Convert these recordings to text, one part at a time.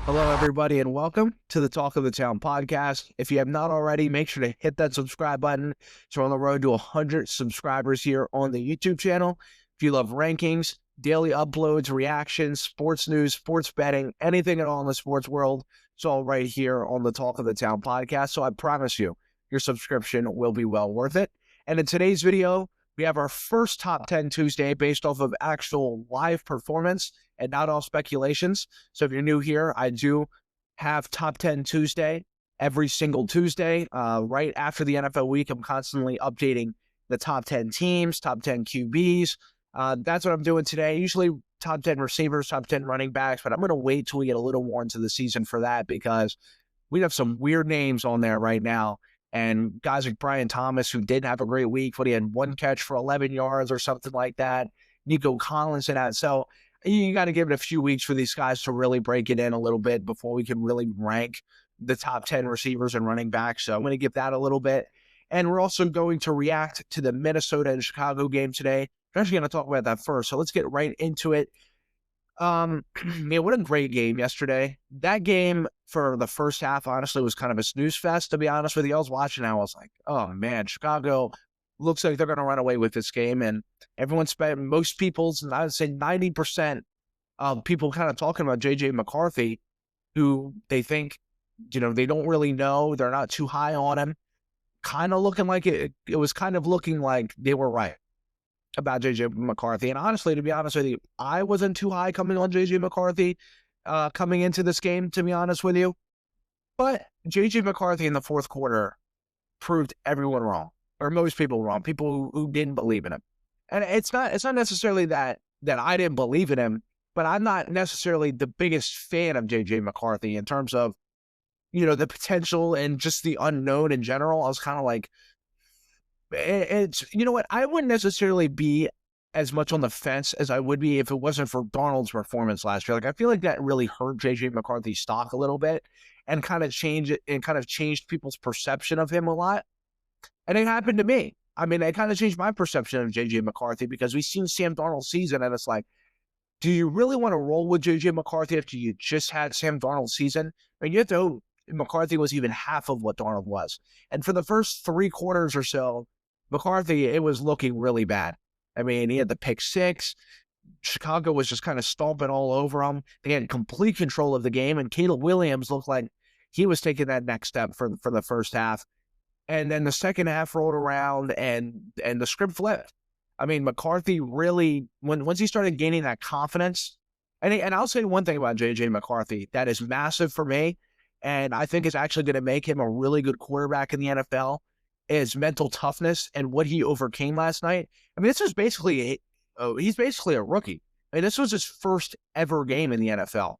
Hello, everybody, and welcome to the Talk of the Town podcast. If you have not already, make sure to hit that subscribe button. So we're on the road to 100 subscribers here on the YouTube channel. If you love rankings, daily uploads, reactions, sports news, sports betting, anything at all in the sports world, it's all right here on the Talk of the Town podcast. So I promise you, your subscription will be well worth it. And in today's video, we have our first Top 10 Tuesday based off of actual live performance and not all speculations. So if you're new here, I do have Top 10 Tuesday every single Tuesday. Right after the NFL week, I'm constantly updating the top 10 teams, top 10 QBs. That's what I'm doing today. Usually top 10 receivers, top 10 running backs, but I'm going to wait till we get a little more into the season for that because we have some weird names on there right now. And guys like Brian Thomas, who didn't have a great week, but he had one catch for 11 yards or something like that. Nico Collins and that. So you got to give it a few weeks for these guys to really break it in a little bit before we can really rank the top 10 receivers and running backs. So I'm going to give that a little bit. And we're also going to react to the Minnesota and Chicago game today. I'm actually going to talk about that first. So let's get right into it. Man, what a great game yesterday. That game for the first half, honestly, was kind of a snooze fest, to be honest with you. I was watching and I was like, oh, man, Chicago looks like they're going to run away with this game. And everyone spent, most people's, and I would say 90% of people kind of talking about J.J. McCarthy, who they think, they don't really know. They're not too high on him. Kind of looking like it was kind of looking like they were right about J.J. McCarthy. And honestly, to be honest with you, I wasn't too high coming on J.J. McCarthy coming into this game, to be honest with you. But J.J. McCarthy in the fourth quarter proved everyone wrong, or most people wrong, people who didn't believe in him. And it's not necessarily that I didn't believe in him, but I'm not necessarily the biggest fan of J.J. McCarthy in terms of, the potential and just the unknown in general. I was kind of like, it's, what, I wouldn't necessarily be as much on the fence as I would be if it wasn't for Darnold's performance last year. Like, I feel like that really hurt J.J. McCarthy's stock a little bit and kind of changed people's perception of him a lot. And it happened to me. I mean, it kind of changed my perception of J.J. McCarthy because we've seen Sam Darnold's season and it's like, do you really want to roll with J.J. McCarthy after you just had Sam Darnold's season? I mean, you have to know McCarthy was even half of what Darnold was. And for the first 3 quarters or so, McCarthy, it was looking really bad. I mean, he had the pick 6. Chicago was just kind of stomping all over him. They had complete control of the game, and Caleb Williams looked like he was taking that next step for the first half. And then the second half rolled around, and the script flipped. I mean, McCarthy really, once he started gaining that confidence, and I'll say one thing about J.J. McCarthy that is massive for me, and I think is actually going to make him a really good quarterback in the NFL, is mental toughness and what he overcame last night. I mean, this was basically, he's basically a rookie. I mean, this was his first ever game in the NFL.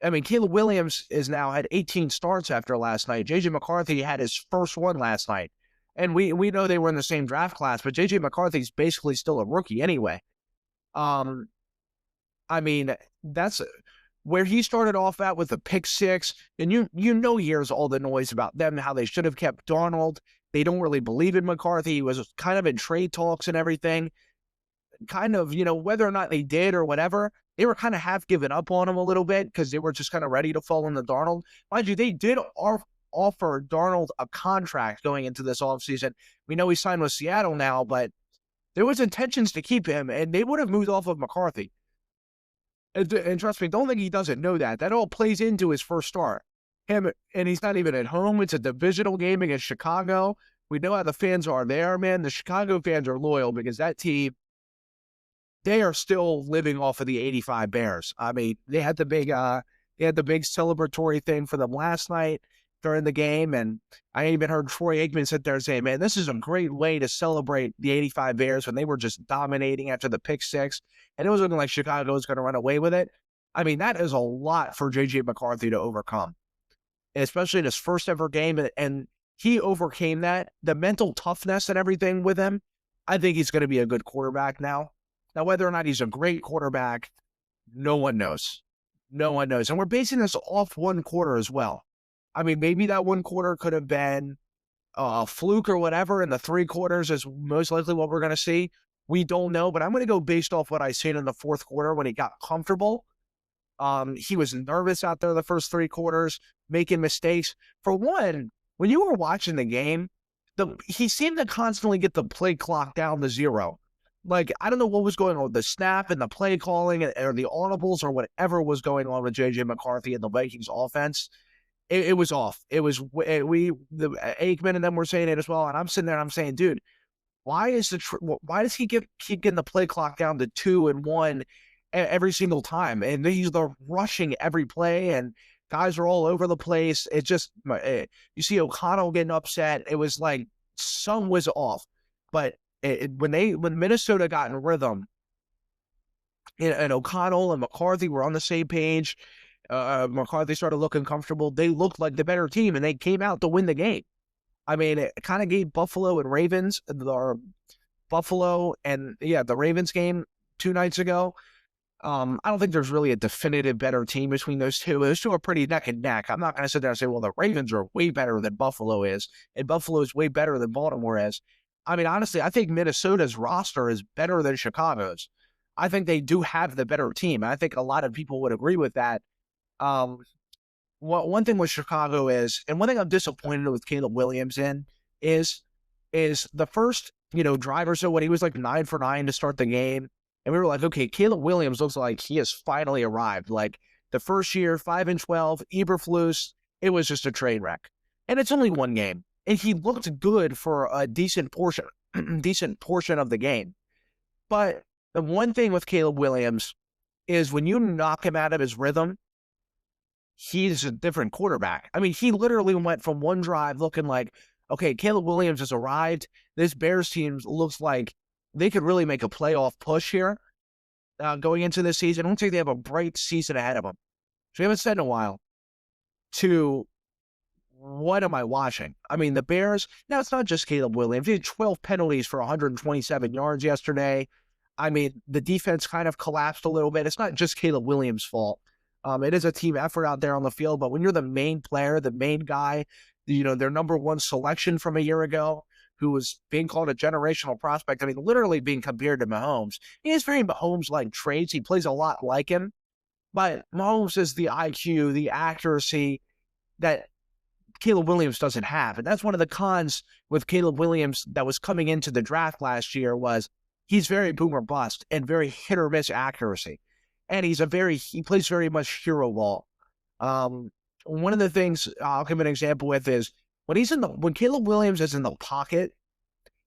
I mean, Caleb Williams is now had 18 starts after last night. J.J. McCarthy had his first one last night. And we know they were in the same draft class, but J.J. McCarthy's basically still a rookie anyway. I mean, that's where he started off at with the pick 6. And you hears all the noise about them, how they should have kept Darnold. They don't really believe in McCarthy. He was kind of in trade talks and everything. Kind of, whether or not they did or whatever, they were kind of half giving up on him a little bit because they were just kind of ready to fall into Darnold. Mind you, they did offer Darnold a contract going into this offseason. We know he signed with Seattle now, but there was intentions to keep him, and they would have moved off of McCarthy. And trust me, don't think he doesn't know that. That all plays into his first start. Him, and he's not even at home. It's a divisional game against Chicago. We know how the fans are there, man. The Chicago fans are loyal because that team, they are still living off of the '85 Bears. I mean, they had the big celebratory thing for them last night during the game, and I even heard Troy Aikman sit there and say, "Man, this is a great way to celebrate the '85 Bears when they were just dominating after the pick 6, and it was looking like Chicago was going to run away with it." I mean, that is a lot for J.J. McCarthy to overcome, especially in his first ever game, and he overcame that, the mental toughness and everything with him. I think he's going to be a good quarterback now. Now, whether or not he's a great quarterback, no one knows. No one knows. And we're basing this off one quarter as well. I mean, maybe that one quarter could have been a fluke or whatever, and the 3 quarters is most likely what we're going to see. We don't know, but I'm going to go based off what I seen in the fourth quarter when he got comfortable. He was nervous out there the first 3 quarters, making mistakes. For one, when you were watching the game, he seemed to constantly get the play clock down to 0. Like, I don't know what was going on with the snap and the play calling or the audibles or whatever was going on with J.J. McCarthy and the Vikings offense. It was off. It was, the Aikman and them were saying it as well. And I'm sitting there and I'm saying, dude, why does he keep getting the play clock down to 2 and 1 every single time? And they're rushing every play, and guys are all over the place. It just, you see O'Connell getting upset. It was like some was off. But when Minnesota got in rhythm, and O'Connell and McCarthy were on the same page, McCarthy started looking comfortable. They looked like the better team, and they came out to win the game. I mean, it kind of gave Buffalo and Ravens, the Ravens game 2 nights ago. I don't think there's really a definitive better team between those two. Those two are pretty neck and neck. I'm not going to sit there and say, well, the Ravens are way better than Buffalo is, and Buffalo is way better than Baltimore is. I mean, honestly, I think Minnesota's roster is better than Chicago's. I think they do have the better team. I think a lot of people would agree with that. One thing with Chicago is, and one thing I'm disappointed with Caleb Williams in is the first, drive or so when he was like 9 for 9 to start the game. And we were like, okay, Caleb Williams looks like he has finally arrived. Like the first year, 5-12, Eberflus, it was just a train wreck. And it's only one game. And he looked good for a decent portion of the game. But the one thing with Caleb Williams is when you knock him out of his rhythm, he's a different quarterback. I mean, he literally went from one drive looking like, okay, Caleb Williams has arrived. This Bears team looks like they could really make a playoff push here going into this season. I don't think they have a bright season ahead of them. So we haven't said in a while to what am I watching? I mean, the Bears, now it's not just Caleb Williams. He had 12 penalties for 127 yards yesterday. I mean, the defense kind of collapsed a little bit. It's not just Caleb Williams' fault. It is a team effort out there on the field, but when you're the main player, the main guy, their number one selection from a year ago, who was being called a generational prospect, I mean, literally being compared to Mahomes. He has very Mahomes-like traits. He plays a lot like him, but Mahomes is the IQ, the accuracy that Caleb Williams doesn't have. And that's one of the cons with Caleb Williams that was coming into the draft last year was he's very boom or bust and very hit or miss accuracy. And he plays very much hero ball. One of the things I'll give an example with is when Caleb Williams is in the pocket,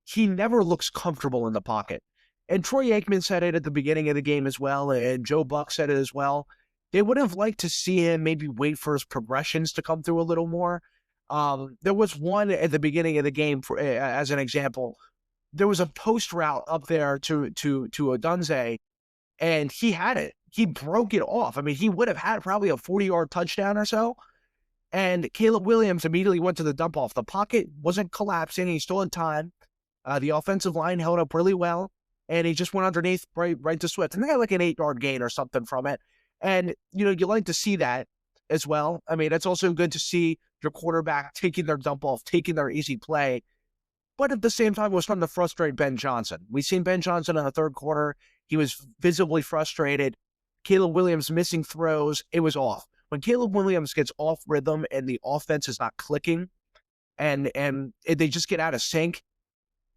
he never looks comfortable in the pocket. And Troy Aikman said it at the beginning of the game as well, and Joe Buck said it as well. They would have liked to see him maybe wait for his progressions to come through a little more. There was one at the beginning of the game, as an example. There was a post route up there to Odunze, and he had it. He broke it off. I mean, he would have had probably a 40-yard touchdown or so. And Caleb Williams immediately went to the dump off. The pocket wasn't collapsing. He still had time. The offensive line held up really well. And he just went underneath right to Swift. And they got like an 8-yard gain or something from it. And, you like to see that as well. I mean, it's also good to see your quarterback taking their dump off, taking their easy play. But at the same time, it was starting to frustrate Ben Johnson. We've seen Ben Johnson in the third quarter. He was visibly frustrated. Caleb Williams missing throws. It was off. When Caleb Williams gets off rhythm and the offense is not clicking and they just get out of sync,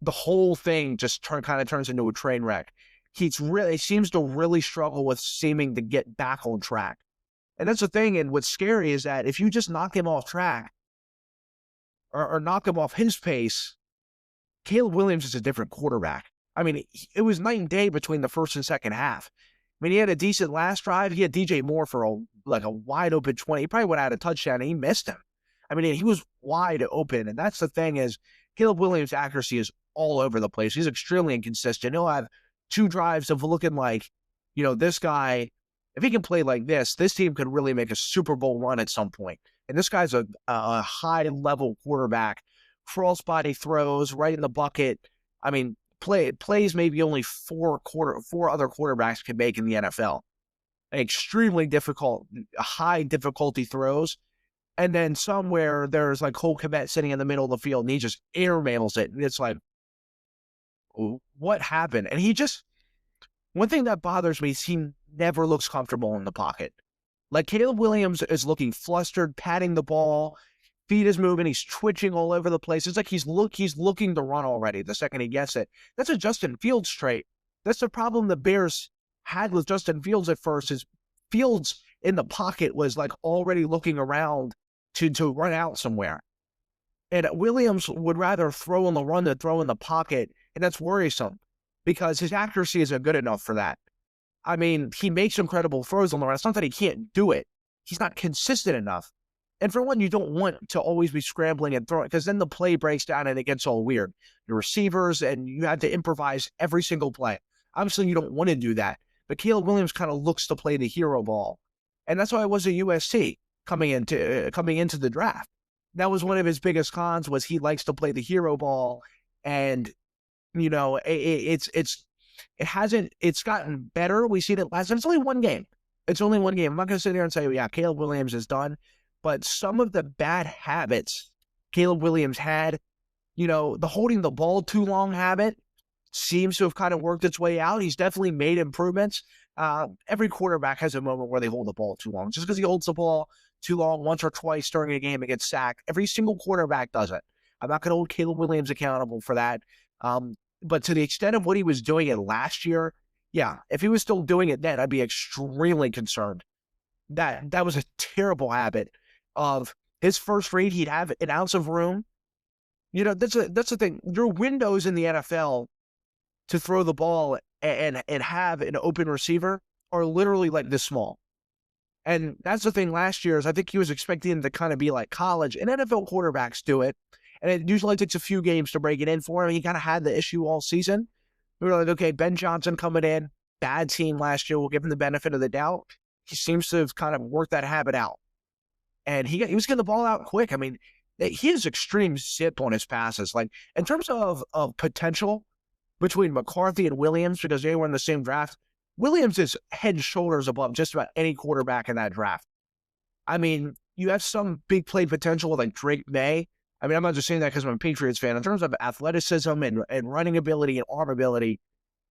the whole thing just kind of turns into a train wreck. He seems to really struggle with seeming to get back on track. And that's the thing. And what's scary is that if you just knock him off track or knock him off his pace, Caleb Williams is a different quarterback. I mean, it was night and day between the first and second half. I mean, he had a decent last drive. He had DJ Moore for a wide open 20. He probably would have had a touchdown, and he missed him. I mean, he was wide open, and that's the thing is Caleb Williams' accuracy is all over the place. He's extremely inconsistent. He'll have 2 drives of looking like, this guy, if he can play like this team could really make a Super Bowl run at some point. And this guy's a high-level quarterback. Crossbody throws right in the bucket. I mean, plays maybe only 4 other quarterbacks can make in the NFL. Extremely difficult, high difficulty throws. And then somewhere there's like Cole Kmet sitting in the middle of the field and he just airmails it. And it's like, what happened? And one thing that bothers me is he never looks comfortable in the pocket. Like, Caleb Williams is looking flustered, patting the ball, feet is moving, he's twitching all over the place. It's like he's looking to run already the second he gets it. That's a Justin Fields trait. That's the problem the Bears had with Justin Fields at first, is Fields in the pocket was like already looking around to run out somewhere. And Williams would rather throw on the run than throw in the pocket, and that's worrisome because his accuracy isn't good enough for that. I mean, he makes incredible throws on the run. It's not that he can't do it. He's not consistent enough. And for one, you don't want to always be scrambling and throwing, because then the play breaks down and it gets all weird. Your receivers, and you have to improvise every single play. Obviously, you don't want to do that. But Caleb Williams kind of looks to play the hero ball. And that's why I was at USC coming into the draft. That was one of his biggest cons, was he likes to play the hero ball. And, you know, it's gotten better. We see that last, it's only one game. It's only one game. I'm not going to sit there and say, yeah, Caleb Williams is done. But some of the bad habits Caleb Williams had, you know, the holding the ball too long habit seems to have kind of worked its way out. He's definitely made improvements. Every quarterback has a moment where they hold the ball too long. Just because he holds the ball too long once or twice during a game and gets sacked, every single quarterback does it. I'm not going to hold Caleb Williams accountable for that. But to the extent of what he was doing it last year, yeah, if he was still doing it then, I'd be extremely concerned. That was a terrible habit. Of his first read, he'd have an ounce of room. You know, that's the thing. Your windows in the NFL to throw the ball and have an open receiver are literally like this small. And that's the thing last year, is I think he was expecting him to kind of be like college, and NFL quarterbacks do it. And it usually takes a few games to break it in for him. He kind of had the issue all season. We were like, okay, Ben Johnson coming in, bad team last year. We'll give him the benefit of the doubt. He seems to have kind of worked that habit out. And he was getting the ball out quick. I mean, he has extreme zip on his passes. Like, in terms of potential between McCarthy and Williams, because they were in the same draft, Williams is head and shoulders above just about any quarterback in that draft. I mean, you have some big play potential with like Drake May. I mean, I'm not just saying that because I'm a Patriots fan. In terms of athleticism and running ability and arm ability,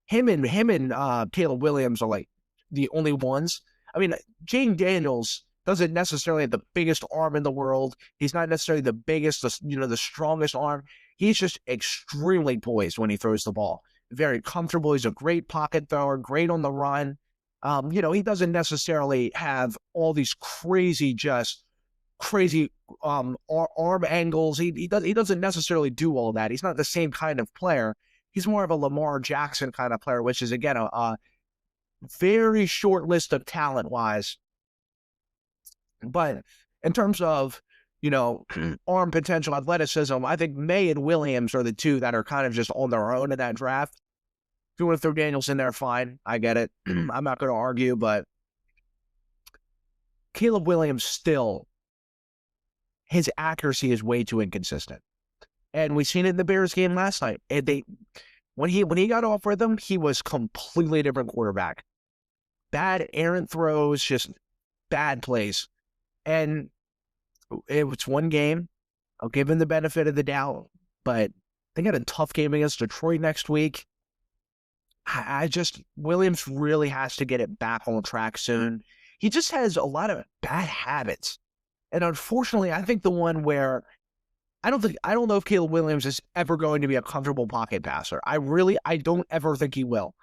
him and Caleb Williams are like the only ones. I mean, Jane Daniels doesn't necessarily have the biggest arm in the world. He's not necessarily the biggest, the strongest arm. He's just extremely poised when he throws the ball. Very comfortable. He's a great pocket thrower, great on the run. He doesn't necessarily have all these crazy arm angles. He doesn't necessarily do all that. He's not the same kind of player. He's more of a Lamar Jackson kind of player, which is, again, a very short list of talent-wise. But in terms of, arm potential, athleticism, I think May and Williams are the two that are kind of just on their own in that draft. If you want to throw Daniels in there, fine. I get it. I'm not going to argue, but Caleb Williams still, his accuracy is way too inconsistent. And we've seen it in the Bears game last night. And when he got off rhythm, he was completely different quarterback. Bad errant throws, just bad plays. And it was one game. I'll give him the benefit of the doubt, but they got a tough game against Detroit next week. Williams really has to get it back on track soon. He just has a lot of bad habits. And unfortunately, I think the one where I don't know if Caleb Williams is ever going to be a comfortable pocket passer. I don't ever think he will.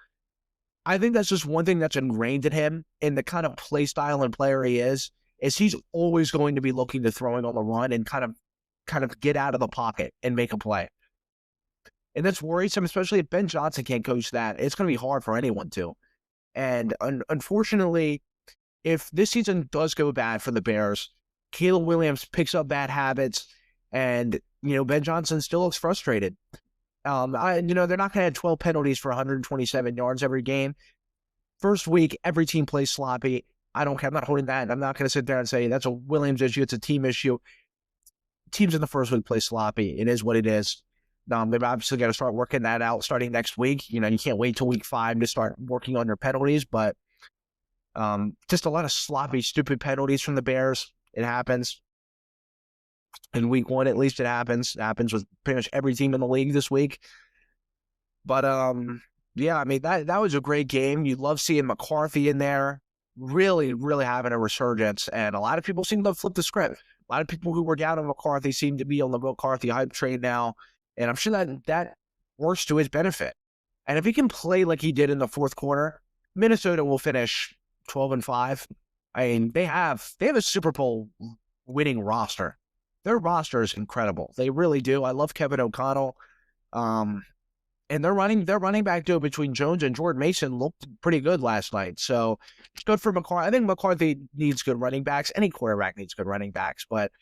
I think that's just one thing that's ingrained in him, in the kind of play style and player he is he's always going to be looking to throwing on the run and kind of get out of the pocket and make a play. And that's worrisome, especially if Ben Johnson can't coach that. It's going to be hard for anyone to. And unfortunately, if this season does go bad for the Bears, Caleb Williams picks up bad habits, and, Ben Johnson still looks frustrated. They're not going to have 12 penalties for 127 yards every game. First week, every team plays sloppy. I don't care. I'm not holding that. I'm not going to sit there and say that's a Williams issue. It's a team issue. Teams in the first week play sloppy. It is what it is. They've obviously got to start working that out starting next week. You can't wait till week 5 to start working on your penalties, but just a lot of sloppy, stupid penalties from the Bears. It happens. In week 1, at least it happens. It happens with pretty much every team in the league this week. But, yeah, I mean, that was a great game. You love seeing McCarthy in there. really, really having a resurgence, and a lot of people seem to flip the script. A lot of people who were down on McCarthy seem to be on the McCarthy hype train now, and I'm sure that works to his benefit. And if he can play like he did in the fourth quarter, Minnesota will finish 12-5. I mean, they have a Super Bowl winning roster. Their roster is incredible. They really do. I love Kevin O'Connell. And their running back duo between Jones and Jordan Mason looked pretty good last night. So it's good for McCarthy. I think McCarthy needs good running backs. Any quarterback needs good running backs, but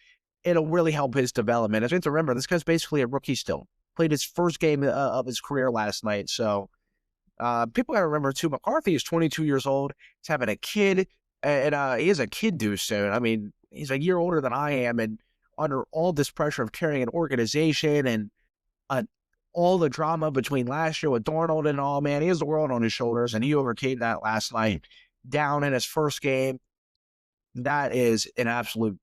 it'll really help his development. As we have to remember, this guy's basically a rookie still. Played his first game of his career last night. So people got to remember, too, McCarthy is 22 years old. He's having a kid, and he has a kid due soon. I mean, he's a year older than I am, and under all this pressure of carrying an organization and all the drama between last year with Darnold and all, man, he has the world on his shoulders, and he overcame that last night down in his first game. That is an absolute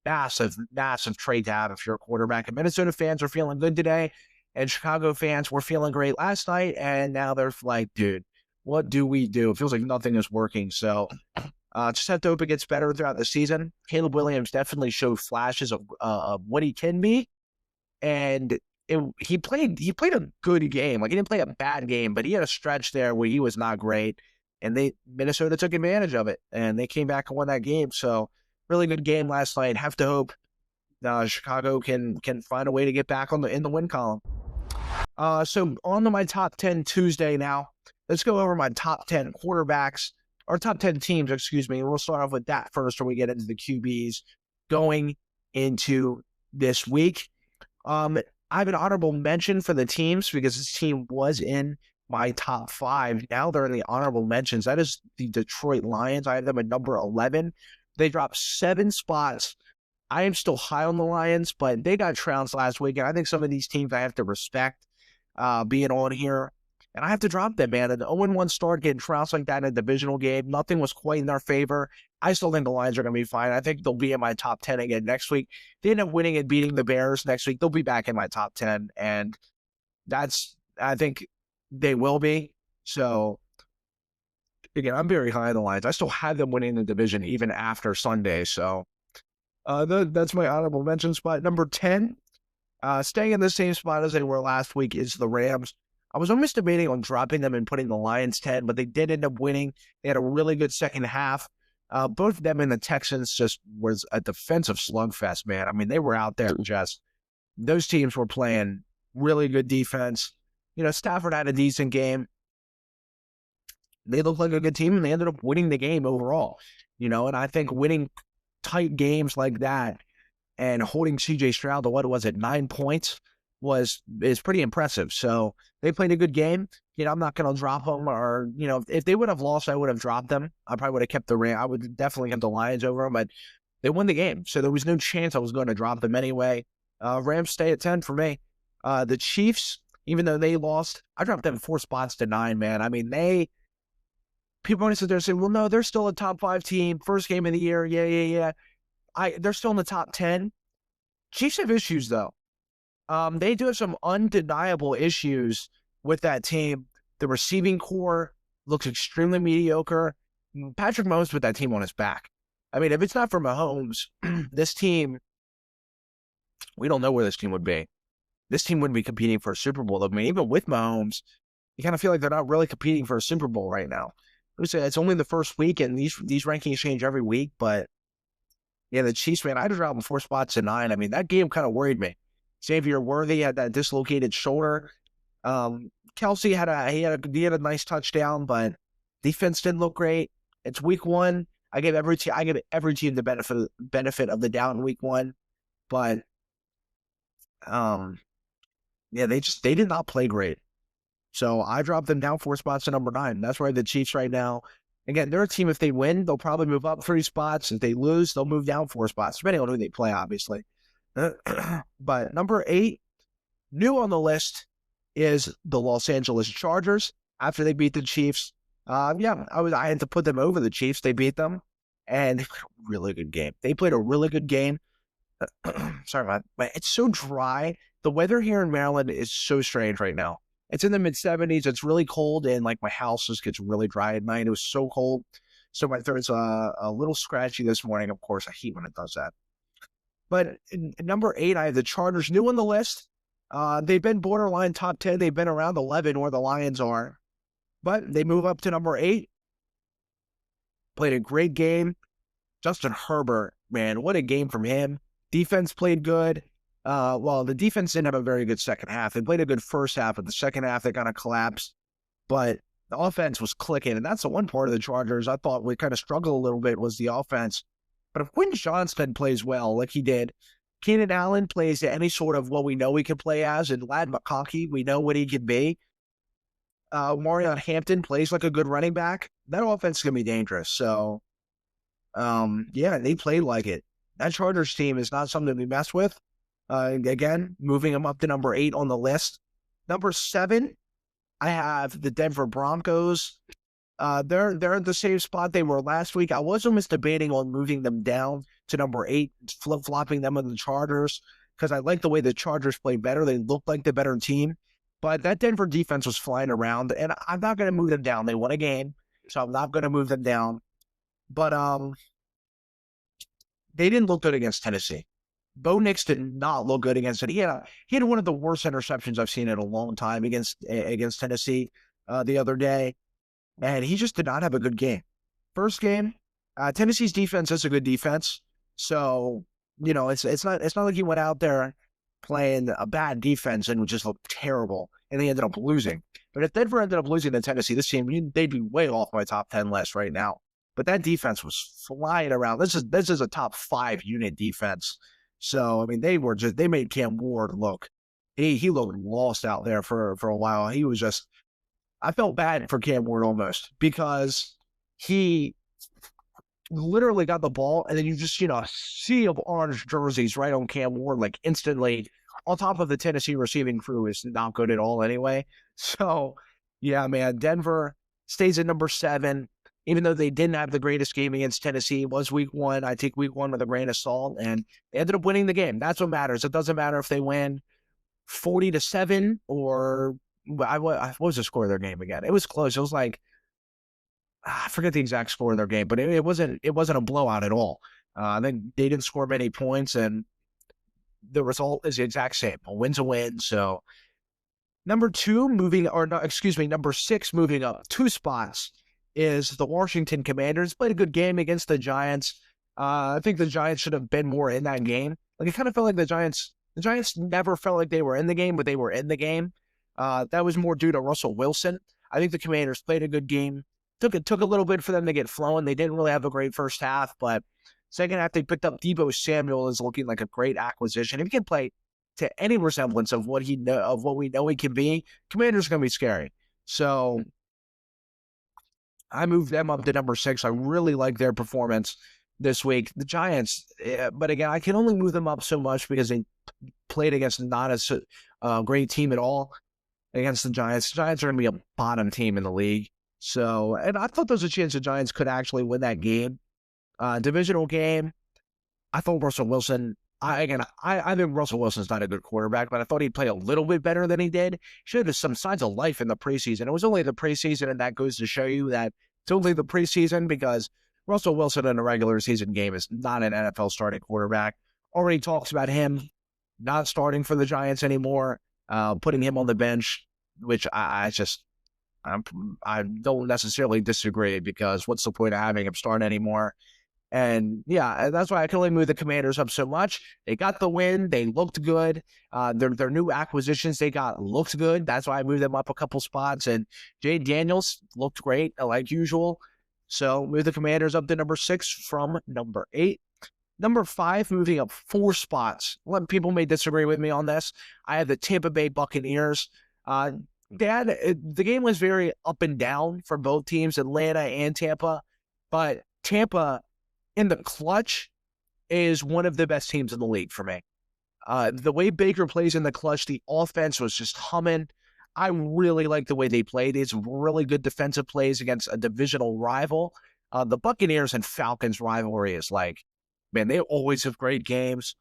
massive, massive trade to have if you're a quarterback. And Minnesota fans are feeling good today, and Chicago fans were feeling great last night, and now they're like, dude, what do we do? It feels like nothing is working. So just have to hope it gets better throughout the season. Caleb Williams definitely showed flashes of what he can be, and he played a good game. Like, he didn't play a bad game, but he had a stretch there where he was not great, and Minnesota took advantage of it, and they came back and won that game. So really good game last night. Have to hope Chicago can find a way to get back in the win column. So on to my top 10 Tuesday now. Let's go over my top 10 quarterbacks, or top 10 teams, excuse me. We'll start off with that first when we get into the QBs going into this week. I have an honorable mention for the teams because this team was in my top 5. Now they're in the honorable mentions. That is the Detroit Lions. I have them at number 11. They dropped 7 spots. I am still high on the Lions, but they got trounced last week, and I think some of these teams I have to respect being on here, and I have to drop them, man. An 0-1 start getting trounced like that in a divisional game, nothing was quite in their favor. I still think the Lions are going to be fine. I think they'll be in my top 10 again next week. They end up winning and beating the Bears next week. They'll be back in my top 10, and I think they will be. So, again, I'm very high on the Lions. I still have them winning the division even after Sunday. So, that's my honorable mention spot. Number 10, staying in the same spot as they were last week, is the Rams. I was almost debating on dropping them and putting the Lions 10, but they did end up winning. They had a really good second half. Both of them and the Texans just was a defensive slugfest, man. I mean, they were out there those teams were playing really good defense. Stafford had a decent game. They looked like a good team, and they ended up winning the game overall. And I think winning tight games like that and holding CJ Stroud to, what was it, 9 points is pretty impressive. So they played a good game. I'm not going to drop them, or, if they would have lost, I would have dropped them. I probably would have kept the Rams. I would definitely have the Lions over them, but they won the game. So there was no chance I was going to drop them anyway. Rams stay at 10 for me. The Chiefs, even though they lost, I dropped them 4 spots to 9, man. I mean, people want to sit there and say, well, no, they're still a top 5 team. First game of the year. Yeah. They're still in the top 10. Chiefs have issues, though. They do have some undeniable issues with that team. The receiving core looks extremely mediocre. Patrick Mahomes put that team on his back. I mean, if it's not for Mahomes, this team, we don't know where this team would be. This team wouldn't be competing for a Super Bowl. I mean, even with Mahomes, you kind of feel like they're not really competing for a Super Bowl right now. It's only the first week, and these rankings change every week. But yeah, the Chiefs, man, I just dropped them 4 spots to 9. I mean, that game kind of worried me. Xavier Worthy had that dislocated shoulder. Kelsey had a nice touchdown, but defense didn't look great. It's week 1. I give every team the benefit of the doubt in week 1, but yeah, they did not play great. So I dropped them down 4 spots to number 9. That's where the Chiefs right now. Again, they're a team, if they win, they'll probably move up 3 spots. If they lose, they'll move down 4 spots, depending on who they play, obviously. But number 8, new on the list, is the Los Angeles Chargers. After they beat the Chiefs, I had to put them over the Chiefs. They beat them, and they played a really good game. They played a really good game. Sorry, man, but it's so dry. The weather here in Maryland is so strange right now. It's in the mid-70s. It's really cold, and like my house just gets really dry at night. It was so cold. So my throat's a little scratchy this morning. Of course, I hate when it does that. But in number 8, I have the Chargers, new on the list. They've been borderline top 10. They've been around 11 where the Lions are. But they move up to number 8. Played a great game. Justin Herbert, man, what a game from him. Defense played good. Well, the defense didn't have a very good second half. They played a good first half, but the second half they kind of collapsed. But the offense was clicking, and that's the one part of the Chargers I thought we kind of struggled a little bit was the offense. But if Quinn Johnston plays well, like he did, Keenan Allen plays any sort of what we know he can play as, and Lad McConkey, we know what he can be. Marion Hampton plays like a good running back. That offense is going to be dangerous. So, yeah, they played like it. That Chargers team is not something to be messed with. Again, moving them up to number 8 on the list. Number 7, I have the Denver Broncos. They're in the same spot they were last week. I was almost debating on moving them down to number 8, flip-flopping them with the Chargers, because I like the way the Chargers play better. They look like the better team. But that Denver defense was flying around, and I'm not going to move them down. They won a game, so I'm not going to move them down. But they didn't look good against Tennessee. Bo Nix did not look good against it. He had one of the worst interceptions I've seen in a long time against Tennessee the other day, and he just did not have a good game. First game, Tennessee's defense is a good defense, so it's not like he went out there playing a bad defense and would just look terrible, and they ended up losing. But if Denver ended up losing to Tennessee, this team, they'd be way off my top 10 list right now. But that defense was flying around. This is a top 5 unit defense. So, I mean, they made Cam Ward look, he looked lost out there for a while. He was just, I felt bad for Cam Ward almost, because he literally got the ball and then you just, a sea of orange jerseys right on Cam Ward, like instantly, on top of the Tennessee receiving crew is not good at all anyway. So, yeah, man, Denver stays at number 7. Even though they didn't have the greatest game against Tennessee, it was week 1. I take week 1 with a grain of salt, and they ended up winning the game. That's what matters. It doesn't matter if they win 40-7 or what was the score of their game again? It was close. It was like, I forget the exact score of their game, but it wasn't a blowout at all. Then they didn't score many points, and the result is the exact same. A win's a win. So number 6 moving up 2 spots is the Washington Commanders. Played a good game against the Giants. I think the Giants should have been more in that game. Like, it kind of felt like the Giants never felt like they were in the game, but they were in the game. That was more due to Russell Wilson. I think the Commanders played a good game. Took a little bit for them to get flowing. They didn't really have a great first half, but second half they picked up Deebo Samuel, is looking like a great acquisition. If he can play to any resemblance of what we know he can be, Commanders are going to be scary. So I moved them up to number 6. I really like their performance this week. The Giants, but again, I can only move them up so much because they played against not a great team at all against the Giants. The Giants are going to be a bottom team in the league. So, and I thought there was a chance the Giants could actually win that game. Divisional game, I thought Russell Wilson, I think Russell Wilson's not a good quarterback, but I thought he'd play a little bit better than he did. Showed us some signs of life in the preseason. It was only the preseason, and that goes to show you that it's only the preseason, because Russell Wilson in a regular season game is not an NFL starting quarterback. Already talks about him not starting for the Giants anymore, putting him on the bench, which I don't necessarily disagree, because what's the point of having him start anymore? And yeah, that's why I can only move the Commanders up so much. They got the win. They looked good. Their new acquisitions they got looked good. That's why I moved them up a couple spots. And Jay Daniels looked great, like usual. So move the Commanders up to number 6 from number 8. Number 5, moving up 4 spots. People may disagree with me on this. I have the Tampa Bay Buccaneers. The game was very up and down for both teams, Atlanta and Tampa. But Tampa, in the clutch, is one of the best teams in the league for me. The way Baker plays in the clutch, the offense was just humming. I really like the way they played. It's really good defensive plays against a divisional rival. The Buccaneers and Falcons rivalry is like, man, they always have great games.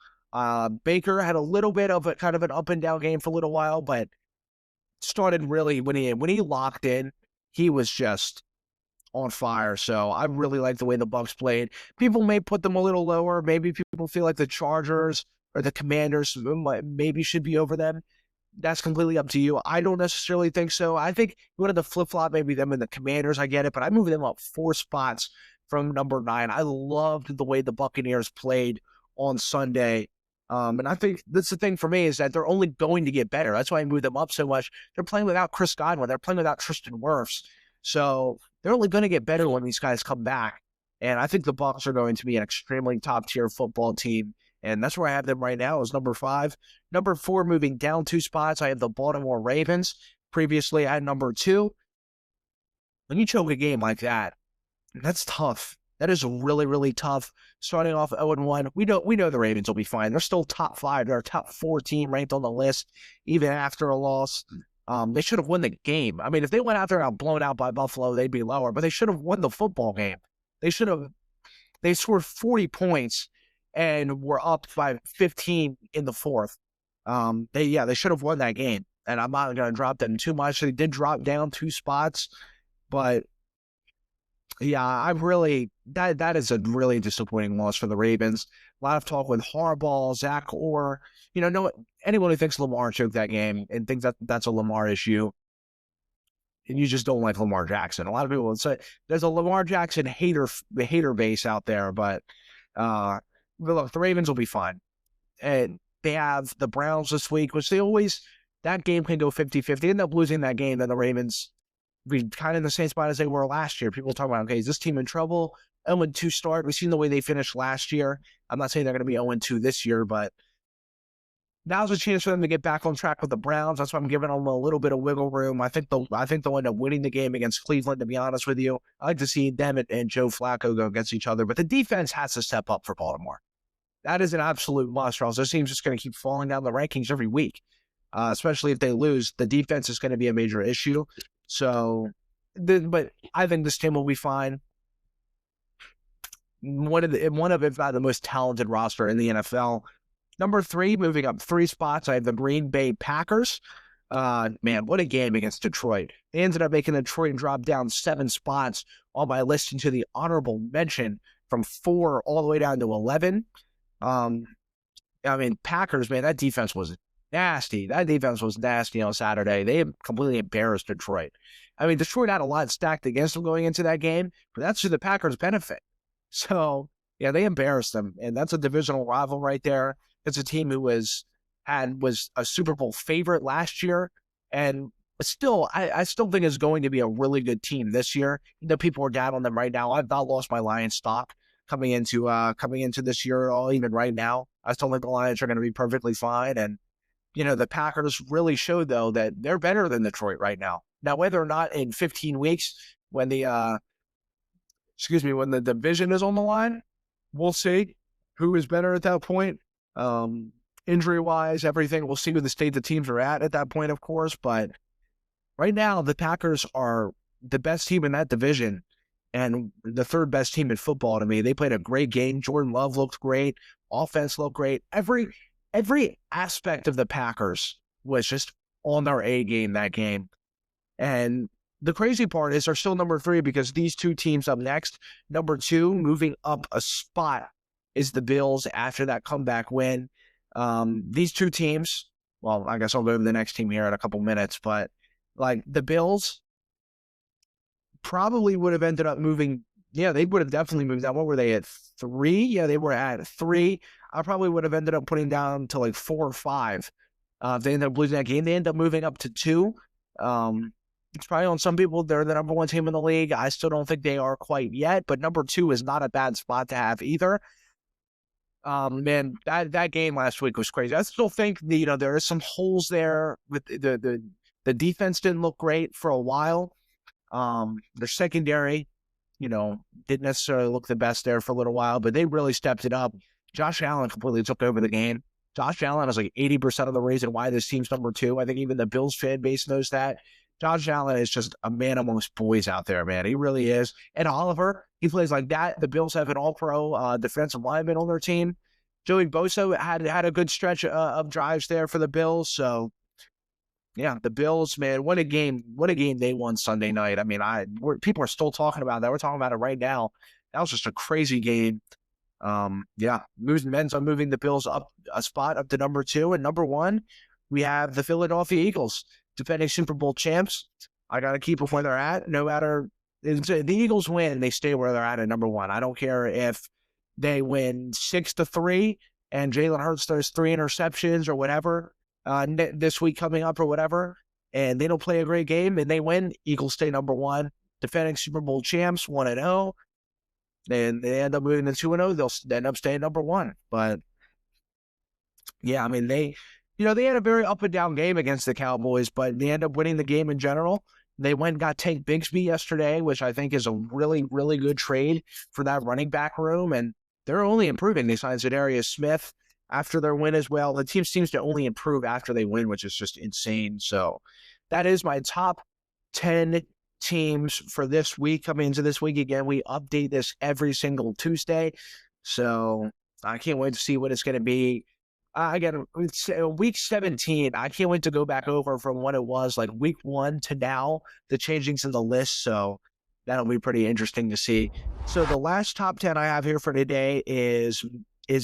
Baker had a little bit of a kind of an up and down game for a little while, but started really when he locked in, he was just on fire. So I really like the way the Bucks played. People may put them a little lower. Maybe people feel like the Chargers or the Commanders maybe should be over them. That's completely up to you. I don't necessarily think so. I think you wanted to flip-flop maybe them and the Commanders. I get it, but I moved them up 4 spots from number 9. I loved the way the Buccaneers played on Sunday. And I think that's the thing for me is that they're only going to get better. That's why I moved them up so much. They're playing without Chris Godwin. They're playing without Tristan Wirfs. So they're only going to get better when these guys come back. And I think the Bucs are going to be an extremely top-tier football team. And that's where I have them right now is number 5. Number 4, moving down 2 spots, I have the Baltimore Ravens. Previously, I had number 2. When you choke a game like that, that's tough. That is really, really tough. Starting off 0-1, we know the Ravens will be fine. They're still top 5. They're a top 4 team ranked on the list, even after a loss. They should have won the game. I mean, if they went out there and got blown out by Buffalo, they'd be lower. But they should have won the football game. They scored 40 points and were up by 15 in the 4th. They should have won that game. And I'm not going to drop them too much. They did drop down 2 spots, but yeah, that is a really disappointing loss for the Ravens. A lot of talk with Harbaugh, Zach Orr. Anyone who thinks Lamar choked that game and thinks that that's a Lamar issue, and you just don't like Lamar Jackson. A lot of people would say there's a Lamar Jackson hater base out there, but look, the Ravens will be fine. And they have the Browns this week, which that game can go 50-50. End up losing that game, then the Ravens be kind of in the same spot as they were last year. People talk about, okay, is this team in trouble? 0-2 start. We've seen the way they finished last year. I'm not saying they're going to be 0-2 this year, but now's a chance for them to get back on track with the Browns. That's why I'm giving them a little bit of wiggle room. I think they'll end up winning the game against Cleveland, to be honest with you. I like to see them and Joe Flacco go against each other, but the defense has to step up for Baltimore. That is an absolute must, or else this team's just going to keep falling down the rankings every week. Especially if they lose, the defense is going to be a major issue. So, but I think this team will be fine. One of, if not the most talented roster in the NFL. Number 3, moving up 3 spots, I have the Green Bay Packers. Man, what a game against Detroit. They ended up making Detroit drop down 7 spots on my list into the honorable mention from 4 all the way down to 11. Packers, man, that defense was nasty. That defense was nasty on Saturday. They completely embarrassed Detroit. Detroit had a lot stacked against them going into that game, but that's to the Packers' benefit. So, yeah, they embarrassed them, and that's a divisional rival right there. It's a team who was a Super Bowl favorite last year, and still, I still think is going to be a really good team this year. People are down on them right now. I've not lost my Lions stock coming into this year, or even right now. I still think the Lions are going to be perfectly fine, and the Packers really showed, though, that they're better than Detroit right now. Now, whether or not in 15 weeks when the division is on the line, we'll see who is better at that point. Injury-wise, everything, we'll see who the state the teams are at that point, of course. But right now, the Packers are the best team in that division and the 3rd best team in football to me. They played a great game. Jordan Love looked great. Offense looked great. Every aspect of the Packers was just on their A game that game. And the crazy part is they're still number 3 because these 2 teams up next, number 2, moving up a spot, is the Bills after that comeback win. These 2 teams, well, I guess I'll go to the next team here in a couple minutes, but like the Bills probably would have ended up moving. Yeah, they would have definitely moved down. What were they at, 3? Yeah, they were at 3. I probably would have ended up putting down to like 4 or 5. If they ended up losing that game, they end up moving up to 2. It's probably on some people, they're the number 1 team in the league. I still don't think they are quite yet, but number 2 is not a bad spot to have either. Man, that game last week was crazy. I still think there are some holes there with the defense didn't look great for a while. Their secondary, didn't necessarily look the best there for a little while, but they really stepped it up. Josh Allen completely took over the game. Josh Allen is like 80% of the reason why this team's number 2. I think even the Bills fan base knows that. Josh Allen is just a man amongst boys out there, man. He really is. And Oliver, he plays like that. The Bills have an all-pro defensive lineman on their team. Joey Bosa had a good stretch of drives there for the Bills. So, Yeah, the Bills, man, what a game! What a game they won Sunday night. I mean, people are still talking about that. We're talking about it right now. That was just a crazy game. Yeah, ends up moving the Bills up a spot up to number 2, and number 1, we have the Philadelphia Eagles, defending Super Bowl champs. I got to keep them where they're at. No matter the Eagles win, they stay where they're at number 1. I don't care if they win 6-3 and Jalen Hurts throws 3 interceptions or whatever this week coming up or whatever, and they don't play a great game and they win. Eagles stay number 1, defending Super Bowl champs, 1-0. And they end up moving to 2-0. They'll end up staying number 1. But yeah, I mean, they had a very up and down game against the Cowboys, but they end up winning the game in general. They went and got Tank Bigsby yesterday, which I think is a really, really good trade for that running back room. And they're only improving. They signed Zadarius Smith after their win as well. The team seems to only improve after they win, which is just insane. So that is my top 10 teams for this week. Coming into this week again, we update this every single Tuesday. So I can't wait to see what it's going to be. Again, it's week 17. I can't wait to go back over from what it was like week 1 to now, the changings in the list. So that'll be pretty interesting to see. So the last top 10 I have here for today is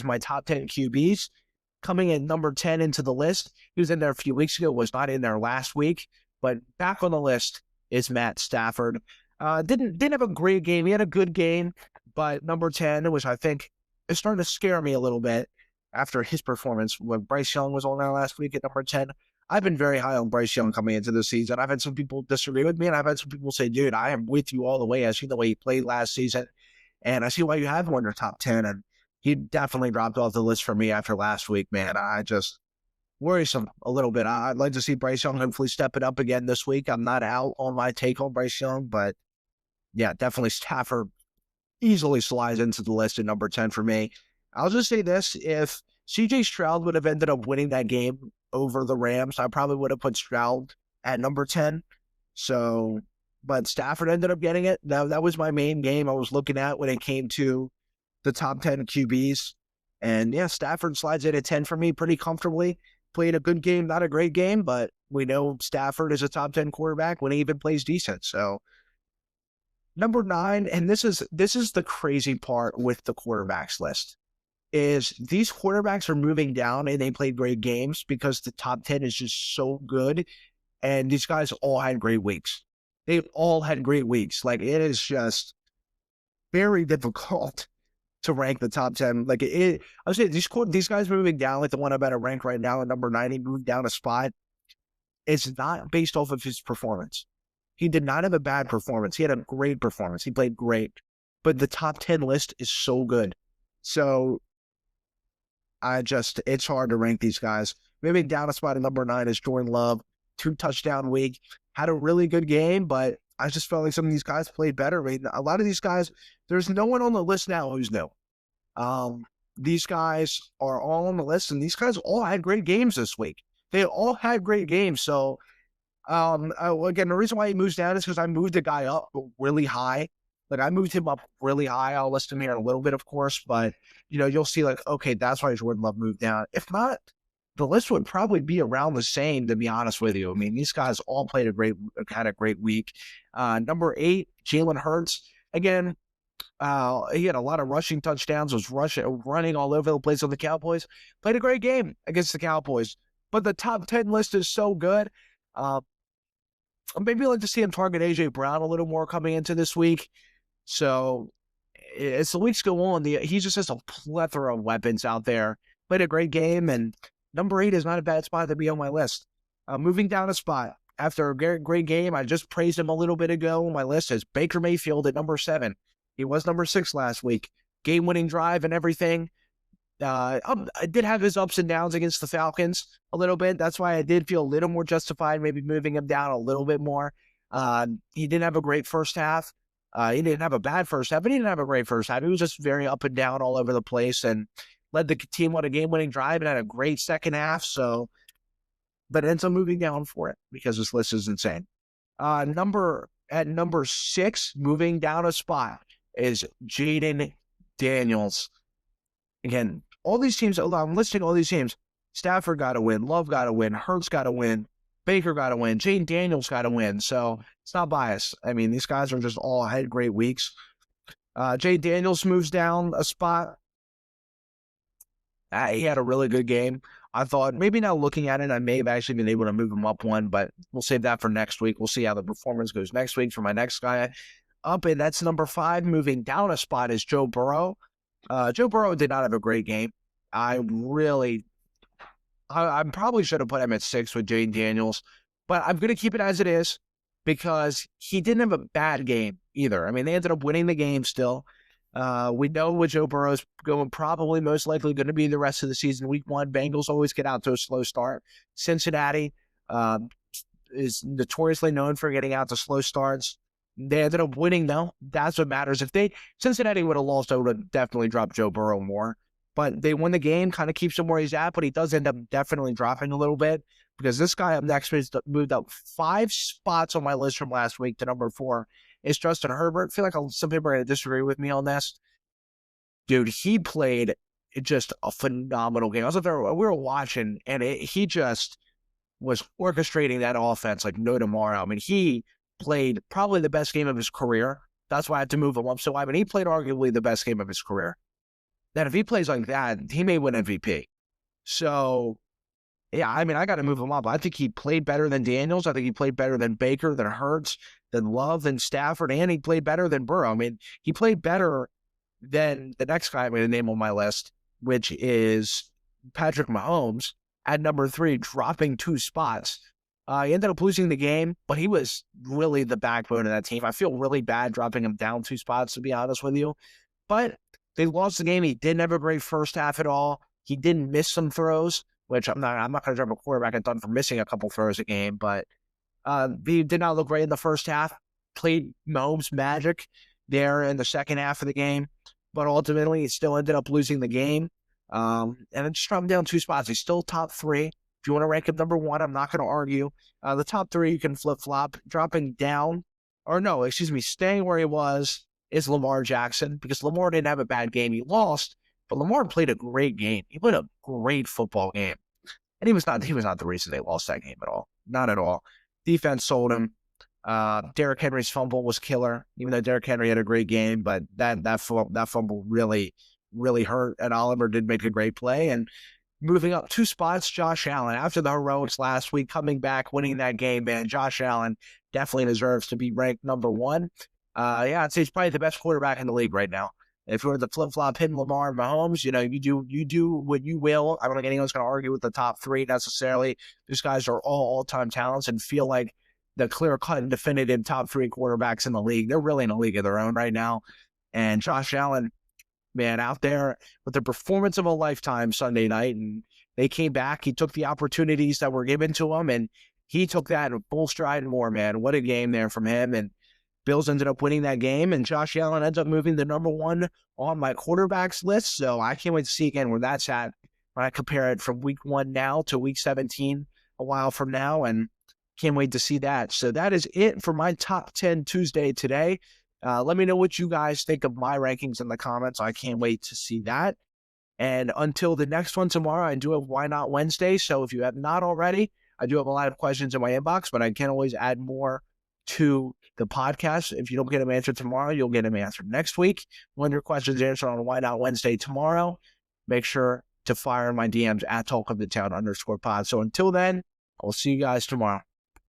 my top 10 QBs. Coming in number 10 into the list. He was in there a few weeks ago, was not in there last week, but back on the list is Matt Stafford. Didn't have a great game. He had a good game, but number 10, which I think is starting to scare me a little bit after his performance when Bryce Young was on there last week at number 10. I've been very high on Bryce Young coming into the season. I've had some people disagree with me, and I've had some people say, dude, I am with you all the way. I see the way he played last season, and I see why you have him in your top 10, and he definitely dropped off the list for me after last week, man. I just worrisome a little bit. I'd like to see Bryce Young hopefully step it up again this week. I'm not out on my take on Bryce Young, but yeah, definitely Stafford easily slides into the list at number 10 for me. I'll just say this. If CJ Stroud would have ended up winning that game over the Rams, I probably would have put Stroud at number 10. So, but Stafford ended up getting it. That was my main game I was looking at when it came to the top 10 QBs. And yeah, Stafford slides in at 10 for me pretty comfortably. Played a good game, not a great game, but we know Stafford is a top 10 quarterback when he even plays decent. So number 9, and this is the crazy part with the quarterbacks list, is these quarterbacks are moving down and they played great games because the top 10 is just so good. And these guys all had great weeks. They all had great weeks. Like, it is just very difficult to rank the top 10. Like, I would say these guys moving down, like the one I'm at a rank right now at number 90, moved down a spot. It's not based off of his performance. He did not have a bad performance. He had a great performance. He played great. But the top 10 list is so good. So it's hard to rank these guys. Maybe down a spot at number 9 is Jordan Love. 2-touchdown week. Had a really good game, but I just felt like some of these guys played better. I mean, a lot of these guys, there's no one on the list now who's new. These guys are all on the list, and these guys all had great games this week. They all had great games. So, again, the reason why he moves down is because I moved the guy up really high. Like, I moved him up really high. I'll list him here in a little bit, of course, but you'll see, like, okay, that's why Jordan Love moved down. If not, the list would probably be around the same, to be honest with you. I mean, these guys all had a great week. Number 8, Jalen Hurts. Again, he had a lot of rushing touchdowns, was running all over the place on the Cowboys. Played a great game against the Cowboys. But the top 10 list is so good. Maybe I'd like to see him target A.J. Brown a little more coming into this week. So as the weeks go on, he just has a plethora of weapons out there. Played a great game, and number 8 is not a bad spot to be on my list. Moving down a spot after a great game, I just praised him a little bit ago on my list, is Baker Mayfield at number 7. He was number 6 last week. Game-winning drive and everything. I did have his ups and downs against the Falcons a little bit. That's why I did feel a little more justified maybe moving him down a little bit more. He didn't have a great first half. He didn't have a bad first half, but he didn't have a great first half. He was just very up and down all over the place and led the team on a game-winning drive and had a great second half. So, but ends up moving down for it because this list is insane. Number 6, moving down a spot, is Jaden Daniels. Again, all these teams, I'm listing all these teams. Stafford got to win. Love got to win. Hurts got to win. Baker got to win. Jane Daniels got to win. So it's not biased. I mean, these guys are just all had great weeks. Jane Daniels moves down a spot. He had a really good game. I thought maybe now looking at it, I may have actually been able to move him up one, but we'll save that for next week. We'll see how the performance goes next week for my next guy up. And that's number 5. Moving down a spot is Joe Burrow. Joe Burrow did not have a great game. I probably should have put him at 6 with Jane Daniels, but I'm going to keep it as it is because he didn't have a bad game either. I mean, they ended up winning the game still. We know what Joe Burrow's going, probably most likely going to be the rest of the season. Week 1, Bengals always get out to a slow start. Cincinnati is notoriously known for getting out to slow starts. They ended up winning, though. That's what matters. If Cincinnati would have lost, I would have definitely dropped Joe Burrow more. But they won the game, kind of keeps him where he's at, but he does end up definitely dropping a little bit because this guy up next moved up 5 spots on my list from last week to number 4. Is Justin Herbert. I feel like some people are going to disagree with me on this. Dude, he played just a phenomenal game. I was up there, we were watching, and he just was orchestrating that offense like no tomorrow. I mean, he played probably the best game of his career. That's why I had to move him up so high. I mean, he played arguably the best game of his career. Then if he plays like that, he may win MVP. So, yeah, I mean, I got to move him up. I think he played better than Daniels. I think he played better than Baker, than Hurts, than Love, than Stafford, and he played better than Burrow. I mean, he played better than the next guy I'm going to name on my list, which is Patrick Mahomes at number 3, dropping 2 spots. He ended up losing the game, but he was really the backbone of that team. I feel really bad dropping him down 2 spots, to be honest with you. But they lost the game. He didn't have a great first half at all. He didn't miss some throws, which I'm not going to drop a quarterback at done for missing a couple throws a game, but he did not look great in the first half. Played Mahomes magic there in the second half of the game, but ultimately he still ended up losing the game. And then just dropped him down 2 spots. He's still top 3. If you want to rank him number 1, I'm not going to argue. The top 3 you can flip-flop. Dropping down, staying where he was is Lamar Jackson, because Lamar didn't have a bad game. He lost, but Lamar played a great game. He played a great football game. And he was not the reason they lost that game at all. Not at all. Defense sold him. Derrick Henry's fumble was killer, even though Derrick Henry had a great game, but that fumble really, really hurt. And Oliver did make a great play. And moving up 2 spots, Josh Allen. After the heroics last week, coming back, winning that game, man, Josh Allen definitely deserves to be ranked number 1. I'd say he's probably the best quarterback in the league right now. If you were to flip-flop him, Lamar, and Mahomes, you do what you will. I don't think anyone's going to argue with the top 3 necessarily. These guys are all-time talents and feel like the clear-cut and definitive top 3 quarterbacks in the league. They're really in a league of their own right now. And Josh Allen, man, out there with the performance of a lifetime Sunday night, and they came back. He took the opportunities that were given to him, and he took that in full stride and more, man. What a game there from him. And Bills ended up winning that game, and Josh Allen ends up moving the number 1 on my quarterbacks list. So I can't wait to see again where that's at when I compare it from week 1 now to week 17 a while from now, and can't wait to see that. So that is it for my top 10 Tuesday today. Let me know what you guys think of my rankings in the comments. I can't wait to see that. And until the next one tomorrow, I do have Why Not Wednesday. So if you have not already, I do have a lot of questions in my inbox, but I can always add more to the podcast. If you don't get them answered tomorrow, you'll get them answered next week. When your questions answered on Why Not Wednesday tomorrow, make sure to fire in my DMs at @TalkOfTheTown_pod. So until then, I'll see you guys tomorrow.